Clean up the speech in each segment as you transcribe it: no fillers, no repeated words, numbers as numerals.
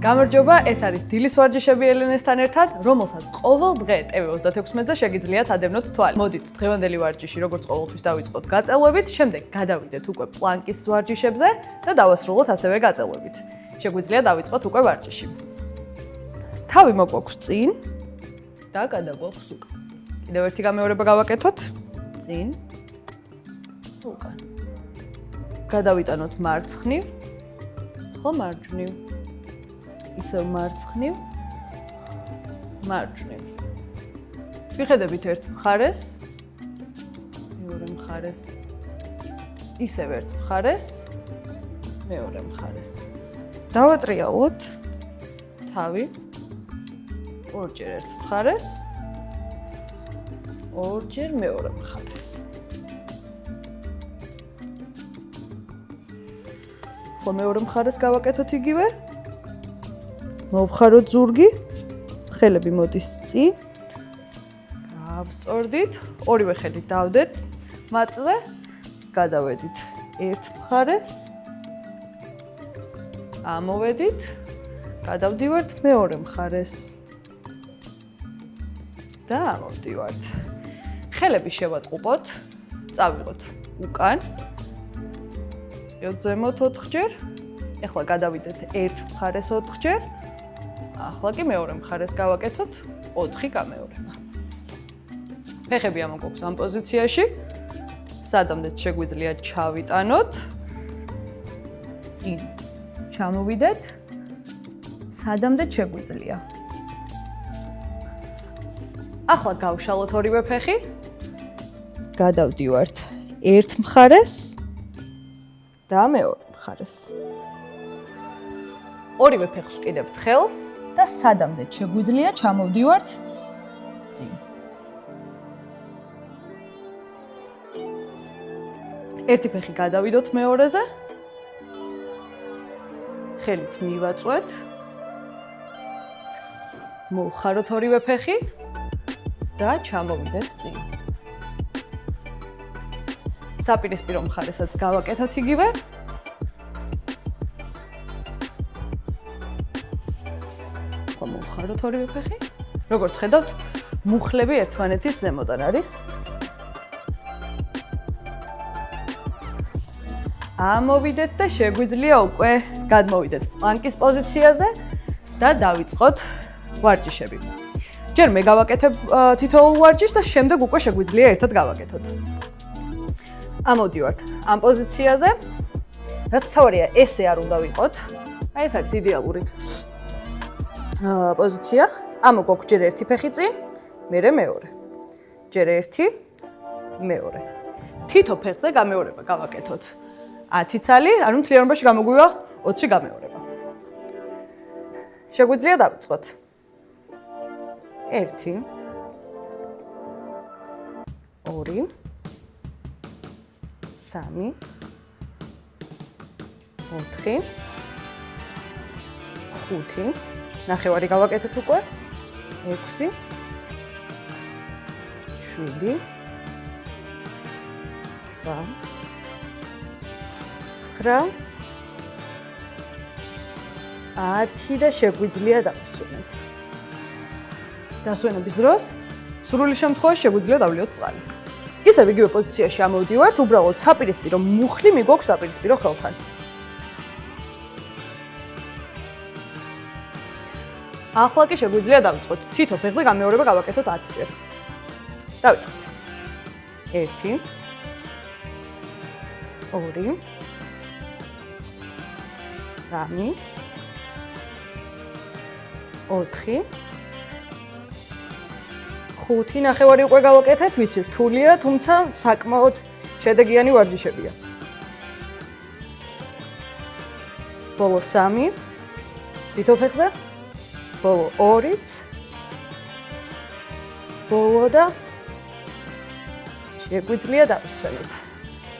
გამარჯობა, ეს არის დილის ვარჯიშები ელენესთან ერთად, რომელსაც ყოველ დღე TV36-ზე შეგიძლიათ ადევნოთ თვალი. მოდით, დღევანდელი ვარჯიში, როგორც ყოველთვის დავიწყოთ გაწელვებით, შემდეგ გადავიდეთ უკვე პლანკის ვარჯიშებზე და დავასრულოთ ასევე გაწელვებით. შეგვიძლია დავიწყოთ უკვე ვარჯიში. თავი მოგვაქვს წინ და გადაგვაქვს უკან. კიდევ ერთი გამეორება გავაკეთოთ. წინ, უკან. გადავიტანოთ მარცხნივ, ხო მარჯვნივ. ისევ მარცხნივ, მარჯვნივ. ვიხედებით ერთ მხარეს, მეორე მხარეს, ისევ ერთ მხარეს, მეორე მხარეს. დავატრიალოთ თავი, ორჯერ ერთ მხარეს, ორჯერ მეორე მხარეს. ხო მეორე მხარეს გავაკეთოთ იგივე. მოვხაროთ ზურგი, ხელები მოდის წინ, გავსწორდით, ორივე ხელით დავდეთ მატზე, გადავედით ერთ მხარეს, ამოვედით, გადავდივართ მეორე მხარეს და ამოვდივართ. ხელები შევატყუპოთ, წავიღოთ უკან, წიოთ ზემოთ 4-ჯერ, ეხლა გადავიდეთ ერთ მხარეს 4-ჯერ, ახლა კი მეორე მხარეს გავაკეთოთ 4 გამეორება. ფეხები ამოგვაქვს ამ პოზიციაში. სადამდეც შეგვიძლია ჩავიტანოთ. წინ ჩამოვიდეთ. სადამდეც შეგვიძლია. ახლა გავშალოთ ორივე ფეხი. გადავდივართ ერთ მხარეს და მეორე მხარეს. ორივე ფეხს ვკიდებთ ხელს და სადამდეც შეგვიძლია ჩამოვდივართ წინ. ერთი ფეხი გადავიდოთ მეორეზე. ხელით მივაწვეთ. მოვხაროთ ორივე ფეხი და ჩამოვიდეთ წინ. საპირისპირო მხარესაც გავაკეთოთ იგივე. მოვხაროთ ორივე ფეხი. როგორც ხედავთ, მუხლები ერთმანეთის ზემოდან არის. ამოვიდეთ და შეგვიძლია უკვე გადმოვიდეთ პლანკის პოზიციაზე და დავიწყოთ ვარჯიშები. ჯერ მე გავაკეთებ თითოეულ ვარჯიშს და შემდეგ უკვე შეგვიძლია ერთად გავაკეთოთ. ამოვდივართ ამ პოზიციაზე. რაც მთავარია, ესე არ უნდა ვიყოთ. აი ეს არის იდეალური პოზიცია. ამოგვაქვს ჯერ ერთი ფეხი წინ, მერე მეორე. ჯერ ერთი, მეორე. თითო ფეხზე გამეორება გავაკეთოთ. 10 ცალი, ანუ მთლიანობაში გამოგვივა 20 გამეორება. შეგვიძლია დავიწყოთ. 1 2 3 4 5 ნახევარი გავაკეთეთ უკვე. 6 7 8 9 10 და შეგვიძლია დავისვენებთ. დასვენების დროს სრული შემთხვევაში შეგვიძლია დავლიოთ წყალი. ისევ იგივე პოზიციაში ამოვდივართ, უბრალოდ საპირისპირო მუხლი მიგვაქვს საპირისპირო ხელთან. ახლა კი შეგვიძლია დავიწყოთ. თითო ფეხზე გამეორება გავაკეთოთ 10-ჯერ. დავიწყეთ. 1 2 3 4 5 ნახევარი უკვე გავაკეთეთ, ვიცი რთულია, თუმცა საკმაოდ შედეგიანი ვარჯიშებია. ბოლო 3 თითო ფეხზე, ბოლო 2-ც, ბოლო და შეგვიძლია დავისვენოთ.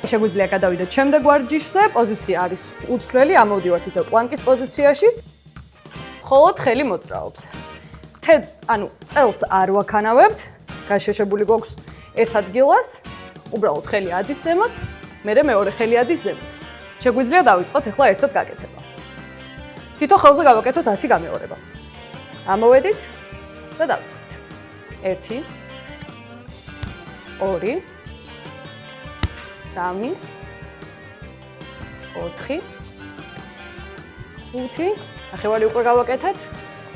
შეგვიძლია გადავიდეთ შემდეგ ვარჯიშზე, პოზიცია არის უცვლელი, ამოვდივართ ისევ პლანკის პოზიციაში, მხოლოდ ხელი მოძრაობს. ანუ წელს არ ვაქანავებთ, გაშეშებული გვაქვს ერთ ადგილას უბრალოდ ხელი ადის ზემოთ, მერე მეორე ხელი ადის ზემოთ. შეგვიძლია დავიწყოთ ახლა ერთად გაკეთება. თითო ხელზე გავაკეთოთ 10 გამეორება. ამოვედით და დავიწყეთ. 1 2 3 4 5 ნახევარი უკვე გავაკეთეთ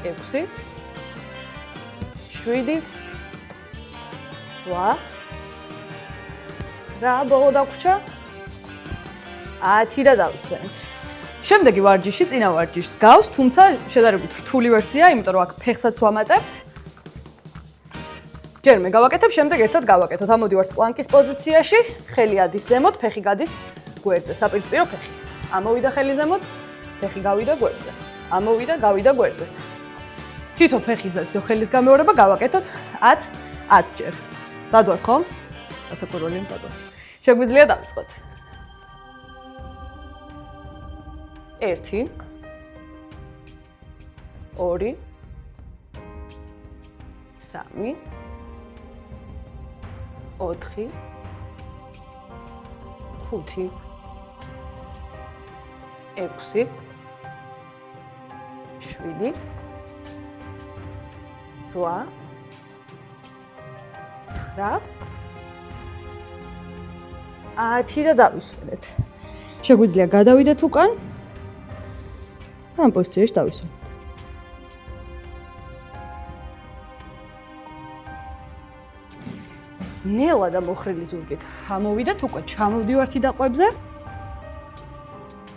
6 7 8 9 ბოლო დაგვრჩა 10 და დავისვენ. შემდეგი ვარჯიში წინა ვარჯიშს გავს, თუმცა შედარებით რთული ვერსია, იმიტომ რომ აქ ფეხსაც ვამატებთ. ჯერ მე გავაკეთებ, შემდეგ ერთად გავაკეთოთ. ამოდივართ პლანკის პოზიციაში, ხელი ადის ზემოთ, ფეხი გადის გვერდზე, საპირისპირო ფეხი. ამოვიდა ხელი ზემოთ, ფეხი გავიდა გვერდზე. ამოვიდა, გავიდა გვერდზე. თითო ფეხის და ხელის გამეორება გავაკეთოთ 10 ჯერ. წადვართ ხო? გასაკვირველი წადვართ. შეგვიძლია დავიწყოთ. 1 2 3 4 5 6 7 8 9 10 და დავისვენეთ. შეგვიძლია გადავიდეთ უკან. ამ პოზიციაში დავისვენეთ. ნელა და მოხრილი ზურგით ამოვიდეთ უკან, ჩამოვდივართ იდაყვებზე.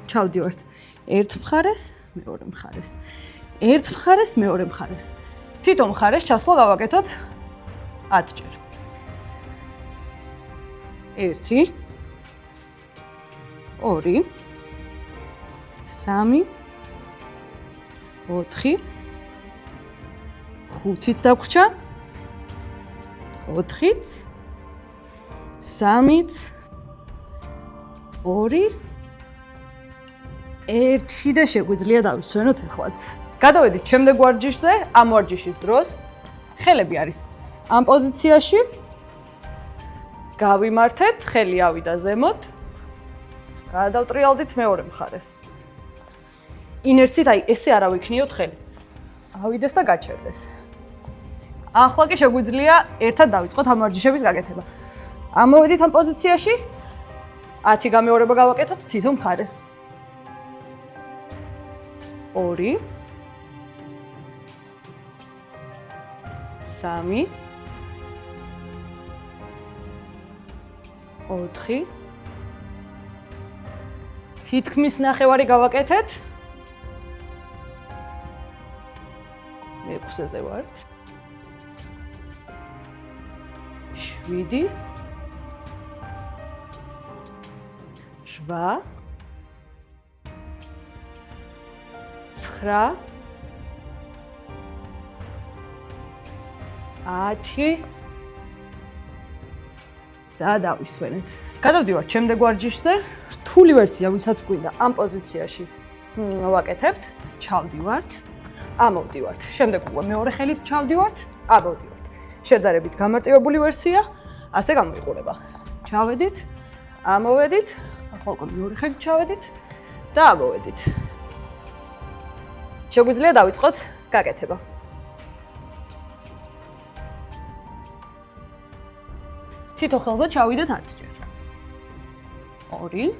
ჩავდივართ ერთ მხარეს, მეორე მხარეს. ერთ მხარეს, მეორე მხარეს. თითო მხარეს ჩასვლა გავაკეთოთ 10 ჯერ. 1 2 3 4 5-იც დაგვრჩა 4-იც 3-იც 2 1 და შეგვიძლია დავისვენოთ ახლაც. გადავედით შემდეგ ვარჯიშზე, ამ ვარჯიშის დროს ხელები არის ამ პოზიციაში. გავიმართეთ, ხელი ავიდა ზემოთ. გადავტრიალდით მეორე მხარეს. ინერცით აი ესე არა ვიქნიოთ ხელი. ავიდეს და გაჩერდეს. ახლა კი შეგვიძლია ერთად დავიწყოთ ამ ვარჯიშების გაკეთება. ამოვედით ამ პოზიციაში. 10 გამეორება გავაკეთოთ თითო მხარეს. 2 3 4 თითქმის ნახევარი გავაკეთეთ. 6-ზე ვართ. 7 8 9 10 და დავისვენეთ. გადავდივართ შემდეგ ვარჯიშზე. რთული ვერსია, ვისაც გვინდა ამ პოზიციაში ვაკეთებთ. ჩავდივართ. ამოვდივართ. შემდეგ უკვე მეორე ხელით ჩავდივართ. ამოვდივართ. შედარებით გამარტივებული ვერსია, ასე გამოიყურება. ჩავედით, ამოვედით, ახლა უკვე მეორე ხელით ჩავედით და ამოვედით. შეგვიძლია დავიწყოთ გაკეთება. თითო ხელზე ჩავიდეთ 10 ჯერ. 2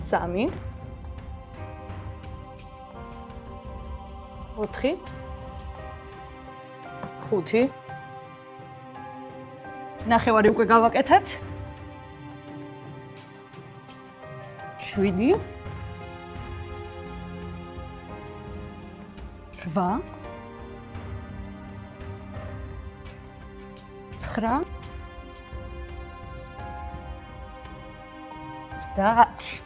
3 4 5 ნახევარი უკვე გავაკეთეთ. 7 8 9 და 10.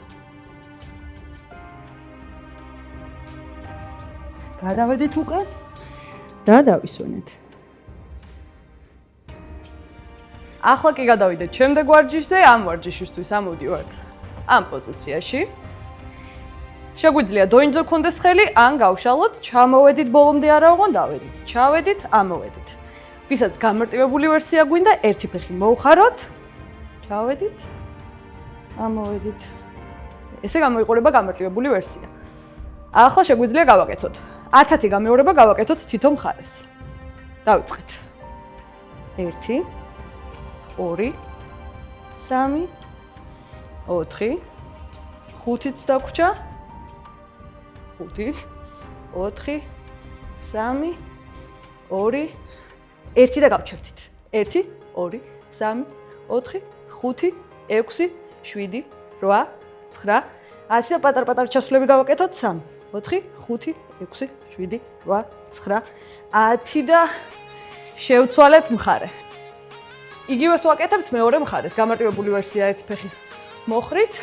გადავედით უკან და დავისვენეთ. ახლა კი გადავიდეთ შემდეგ ვარჯიშზე, ამ ვარჯიშისთვის ამოვდივართ ამ პოზიციაში. შეგვიძლია დოინძო გქონდეს ხელი, ან გავშალოთ, ჩამოვედით ბოლომდე არა ვღონ, დავედით. ჩავედით, ამოვედით. ვისაც გამარტივებული ვერსია გვინდა, ერთი ფეხი მოვხაროთ. ჩავედით, ამოვედით. ესე გამოიყურება გამარტივებული ვერსია. ახლა შეგვიძლია გავაკეთოთ. 10-10 გამეორება გავაკეთოთ თითო მხარეს. დავიწყეთ. 1 2 3 4 5-იც დაგვრჩა. 5 4 3 2 1 და გავჩერდით. 1 2 3 4 5 6 7 8 9 10 და პატარ-პატარ ჩასვლები გავაკეთოთ 3 4 5 6 7 8 9 10 და შევცვალეთ მხარე. იგივეს ვაკეთებთ მეორე მხარეს. გამარტივებული ვერსია ერთი ფეხის მოხრით.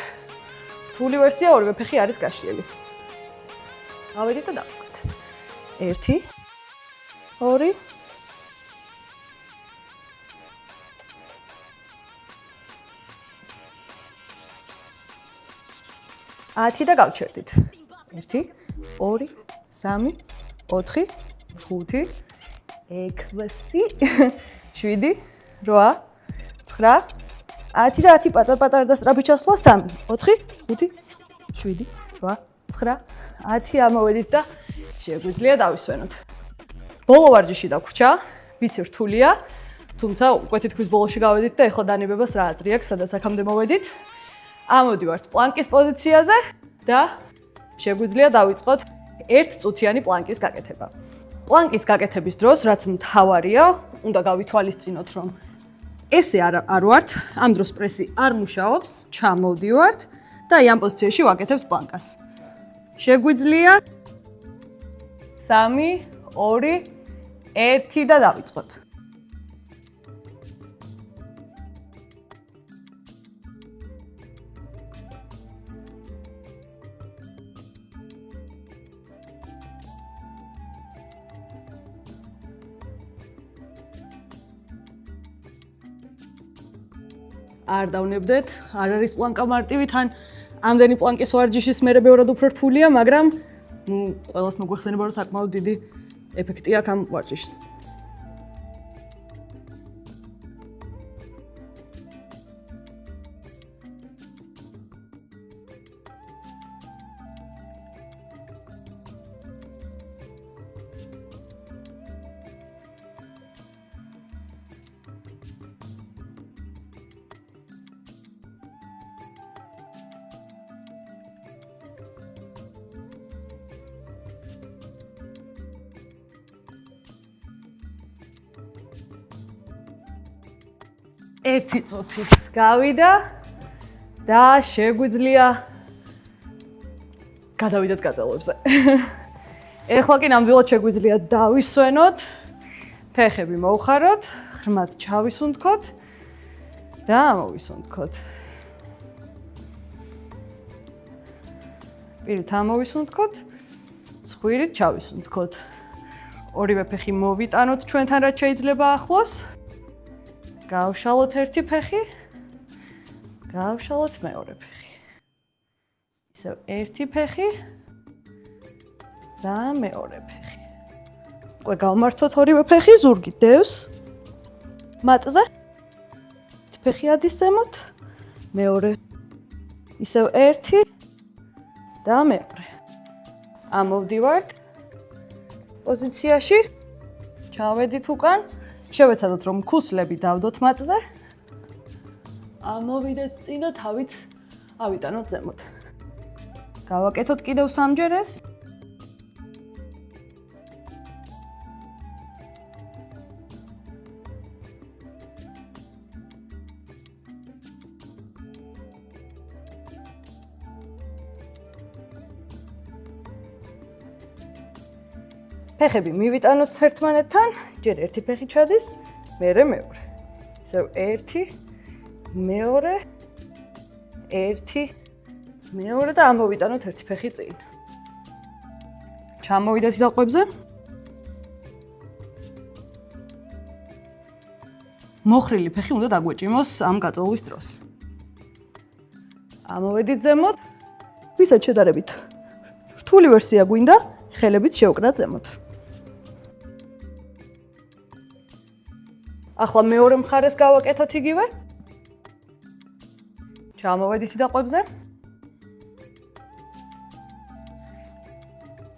რთული ვერსია ორივე ფეხი არის გაშლილი. ავედით და დავწყეთ. 1 2 10 და გავჩერდით. 1 2 3 4 5 6 7 8 9 10 და 10 პატარ-პატარ და სწრაფი ჩასვლა 3 4 5 7 8 9 10 ამოვედით და შეგვიძლია დავისვენოთ. ბოლო ვარჯიში დაგვრჩა, ვიცი რთულია, თუმცა უკვე თითქმის ბოლოში გავედით და ეხლა დანებებას რა აზრი აქვს, სადაც აქამდე მოვედით. ამოვდივართ პლანკის პოზიციაზე და შეგვიძლია დავიწყოთ ერთწუთიანი პლანკის გაკეთება. პლანკის გაკეთების დროს, რაც მთავარია, უნდა გავითვალისწინოთ, რომ ესე არ ვართ, ამ დროს პრესი არ მუშაობს, ჩამოვდივართ და აი ამ პოზიციაში ვაკეთებთ პლანკას. შეგვიძლია 3 2 1 და დავიწყოთ. არ დავნებდეთ, არ არის პლანკა მარტივი, თან ამდენი პლანკის ვარჯიშის მერე ბევრად უფრო რთულია, მაგრამ ყველას მოგვეხსენება, რომ საკმაოდ დიდი ეფექტი აქვს ამ ვარჯიშს. ერთი წუთიც გავიდა და შეგვიძლია გადავიდეთ გაწელვებზე. ეხლა კი ნამდვილად შეგვიძლია დავისვენოთ, ფეხები მოვხაროთ, ღრმად ჩავისუნთქოთ და ამოვისუნთქოთ. პირით ამოვისუნთქოთ, ცხვირით ჩავისუნთქოთ. ორივე ფეხი მოვიტანოთ ჩვენთან რაც შეიძლება ახლოს. გავშალოთ ერთი ფეხი, გავშალოთ მეორე ფეხი. ისევ ერთი ფეხი და მეორე ფეხი. უკვე გავმართოთ ორივე ფეხი ზურგით დევს. მატზე. ფეხი ადის ზემოთ. მეორე. ისევ ერთი და მეორე. ამოვდივართ პოზიციაში. ჩავედით უკან. შევეცადოთ, რომ ქუსლები დავდოთ მატზე. ამოვიდეთ წინ და თავით ავიტანოთ ზემოთ. გავაკეთოთ კიდევ სამჯერ ეს. ფეხები მივიტანოთ ერთმანეთთან, ჯერ ერთი ფეხი ჩადის, მერე მეორე. ისევ ერთი, მეორე, ერთი, მეორე და ამოვიტანოთ ერთი ფეხი წინ. ჩამოვიდეთ იდაყვებზე. მოხრილი ფეხი უნდა დაგვეჭიმოს ამ გაწვევის დროს. ამოვედით ზემოთ. ვისაც შედარებით სრული ვერსია გვინდა, ხელებით შევკრათ ზემოთ. ახლა მეორე მხარეს გავაკეთოთ იგივე. ჩამოვედით დაყვებზე.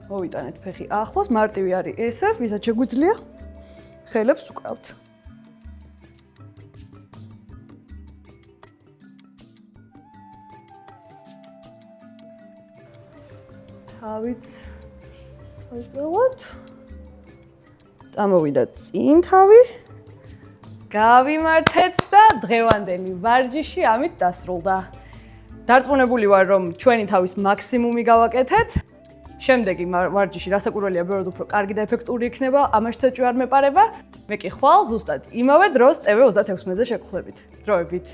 მოვიტანეთ ფეხი ახლოს, მარტივი არის ესე, ვისაც შეგვიძლია ხელებს უკრავთ. თავიც ვიწყოთ. წამოვიდა წინ თავი. გავიმართეთ და დღევანდელი ვარჯიში ამით დასრულდა. დარწმუნებული ვარ, რომ ჩვენი თავის მაქსიმუმი გავაკეთეთ. შემდეგი ვარჯიში რასაკვირველია, ბევრად უფრო კარგი და ეფექტური იქნება, ამაში თეჭვი არ მეპარება. მე კი ხვალ ზუსტად იმავე დროს TV36-ზე შეგხვდებით. დროებით.